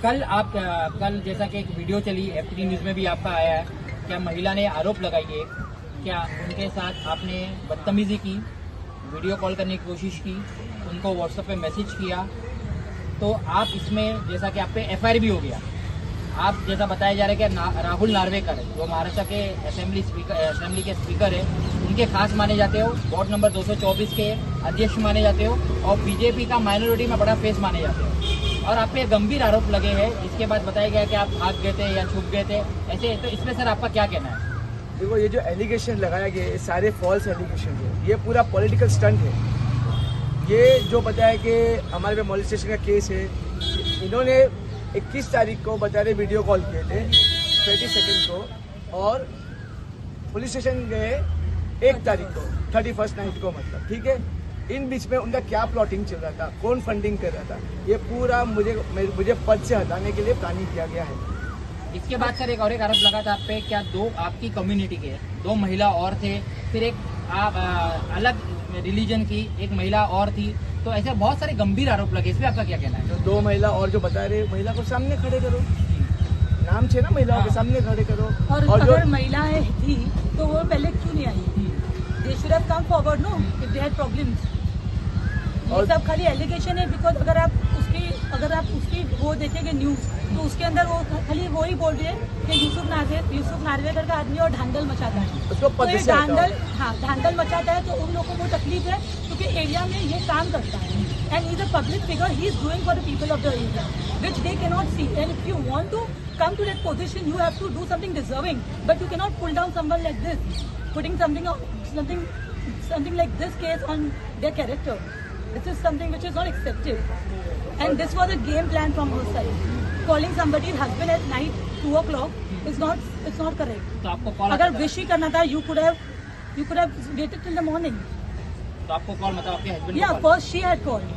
कल जैसा कि एक वीडियो चली FTV न्यूज़ में भी आपका आया है, क्या महिला ने आरोप लगाई है, क्या उनके साथ आपने बदतमीजी की, वीडियो कॉल करने की कोशिश की, उनको व्हाट्सएप पे मैसेज किया, तो आप इसमें जैसा कि आप पे FIR भी हो गया। आप जैसा बताया जा रहा है कि राहुल नार्वेकर जो महाराष्ट्र के असेंबली के स्पीकर है, उनके खास माने जाते हो, वार्ड नंबर 224 के अध्यक्ष माने जाते हो और बीजेपी का माइनॉरिटी में बड़ा फेस माने जाते हो, और आप पे गंभीर आरोप लगे हैं। इसके बाद बताया गया कि आप भाग गए थे या छुप गए थे ऐसे, तो इसमें सर आपका क्या कहना है? देखो, ये जो एलिगेशन लगाया गया है सारे फॉल्स एलिगेशन है, ये पूरा पॉलिटिकल स्टंट है। ये जो बताया कि हमारे पे मोलेस्टेशन का केस है, इन्होंने 21 तारीख को बता रहे वीडियो कॉल किए थे 30 सेकंड को, और पुलिस स्टेशन गए 1 तारीख को 31st नाइट को, मतलब ठीक है। इन बीच में उनका क्या प्लॉटिंग चल रहा था, कौन फंडिंग कर रहा था, ये पूरा मुझे पद से हटाने के लिए प्लानिंग किया गया है। इसके बाद सर एक और आरोप लगा था आप पे, क्या 2 आपकी कम्युनिटी के 2 महिला और थे, फिर एक अलग रिलीजन की एक महिला और थी, तो ऐसे बहुत सारे गंभीर आरोप लगे, इस पे आपका क्या कहना है? तो 2 महिला और जो बता रहे, महिला को सामने खड़े करो, नाम छे ना, महिलाओं के सामने खड़े करो। और अगर महिलाएं थी तो वो पहले क्यों नहीं आई? They should have come forward, no? If they had problems. ये सब खाली एलिगेशन है, बिकॉज अगर आप उसकी वो देखेंगे न्यूज, तो उसके अंदर वो खाली वो ही बोल रही है कि यूसुफ नार्वेकर का आदमी और धांधल मचाता है। उसको तो ये धांधल मचाता है, तो उन लोगों को तकलीफ है क्योंकि एरिया में ये काम करता है, and is a public figure, he is doing for the people of the area which they can not see, and if you want to come to that position, you have to do something deserving, but you cannot pull down someone like this, putting something like this case on their character. This is something which is not accepted, and this was a game plan from her side. Calling somebody's husband at night 2 o'clock is not, it's not correct. तो आपको call अगर wish ही करना था, you could have waited till the morning. तो आपको call मतलब आपके husband? Yeah, first she had called.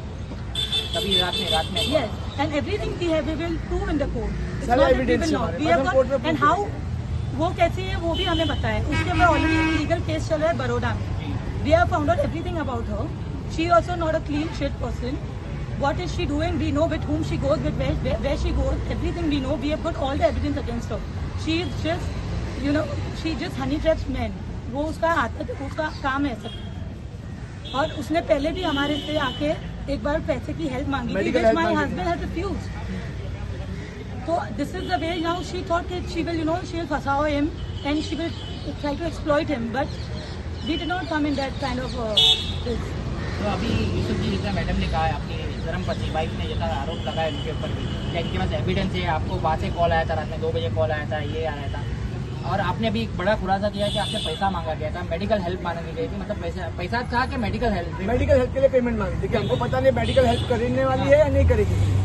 तभी रात में Yes, and everything we will prove in the court. It's सारे not that we evidence will not. हमारे We have पास, got, हम court में and how वो कैसी है वो भी हमें बताया। उसके ऊपर ऑलरेडी एक लीगल केस चल रहा है बड़ौदा में। We have found out everything about her. She also not a clean shit person. What is she doing? We know with whom she goes, with where she goes. Everything we know. We have got all the evidence against her. She is just, she just honey traps men. वो उसका काम है सब। और उसने पहले भी हमारे से आके एक बार पैसे की हेल्प मांगी थी, which my husband had refused. So this is the way now she thought that she will फंसाओ him and she will try to exploit him, but we did not come in that kind of this. तो अभी यूसुफ जी, जैसा madam ने कहा है, आपकी धर्मपत्नी wife ने जैसा आरोप लगाया उनके ऊपर भी, क्या इनके पास एविडेंस है? आपको वहाँ से कॉल आया था, रात में 2 बजे कॉल आया था, ये आया था, और आपने अभी एक बड़ा खुलासा किया कि आपसे पैसा मांगा गया था, मेडिकल हेल्प मांगी गई थी, मतलब पैसा था कि मेडिकल हेल्प के लिए पेमेंट मांगी थी, कि हमको पता नहीं मेडिकल हेल्प करने वाली है या नहीं करेगी।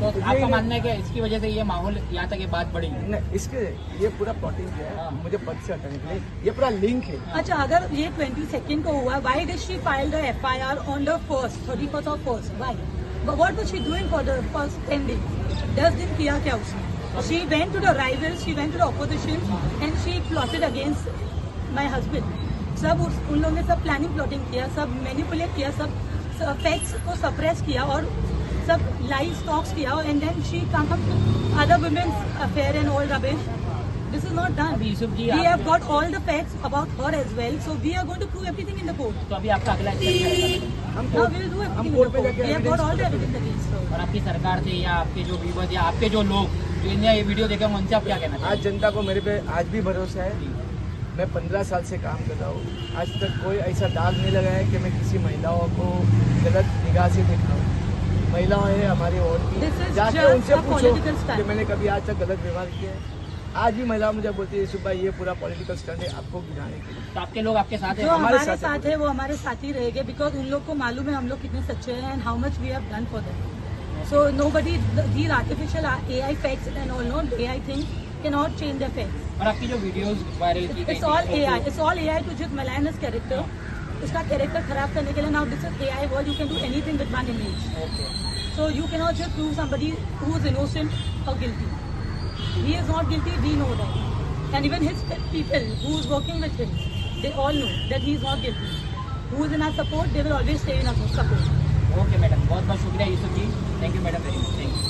तो आपका मानना है कि इसकी वजह से ये माहौल यहाँ तक ये बात बढ़ी? नहीं, इसके ये पूरा प्लॉटिंग किया है मुझे पद से हटाने के लिए, ये पूरा लिंक है। अच्छा, अगर ये 22nd को हुआ, why did she file the FIR on the 31st of 1st? Why? But what was she doing for the first 10 days? 10 दिन किया क्या उसने? She went to the rivals, she went to the opposition, and she plotted against my husband. सब उन लोगों ने सब planning plotting किया, सब मैनिपुलेट किया, सब फैक्ट्स को सप्रेस किया और सब लाइव टॉक्स किया, and then she come up with other women's affair and all rubbish. This is not done. We have got all the facts about her as well, so we are going to prove everything in the court. तो अभी आपका अगला step हम will do everything in the court. We have got all the evidence against her. और आपकी सरकार से या आपके जो व्यूअर्स या आपके जो लोग जो इन्हें ये वीडियो देखे उनसे आप क्या कहना चाहिए? आज जनता को मेरे पे आज भी भरोसा है। मैं 15 साल से काम कर रहा हूँ, आज तक कोई ऐसा दाग नहीं लगा है कि मैं किसी महिलाओं को गलत निगाह से देख रहा हूँ। महिलाएं हैं हमारी और की, जाके उनसे पूछो कि मैंने कभी आज तक गलत व्यवहार किया है। आज भी महिला मुझे बोलती है यूसुफ भाई ये पूरा पॉलिटिकल स्टंट है आपको गिराने के लिए। तो आपके लोग आपके साथ हैं? जो हमारे साथ है वो हमारे साथ ही रहेंगे, बिकॉज उन लोग को मालूम है हम लोग कितने सच्चे हैं and how much we have done for them. So nobody, these artificial AI facts and all, not AI things cannot change the facts. और आपकी जो वीडियोस वायरल की गई, it's all AI to just malign his character. उसका character खराब करने के लिए, now this is AI world, you can do anything with one image. Okay. So you cannot just prove somebody who is innocent or guilty. He is not guilty, we know that. And even his people who is working with him, they all know that he is not guilty. Who is in our support, they will always stay in our support. Okay madam, बहुत बहुत शुक्रिया Yusuf ji, thank you madam, very much, thank you.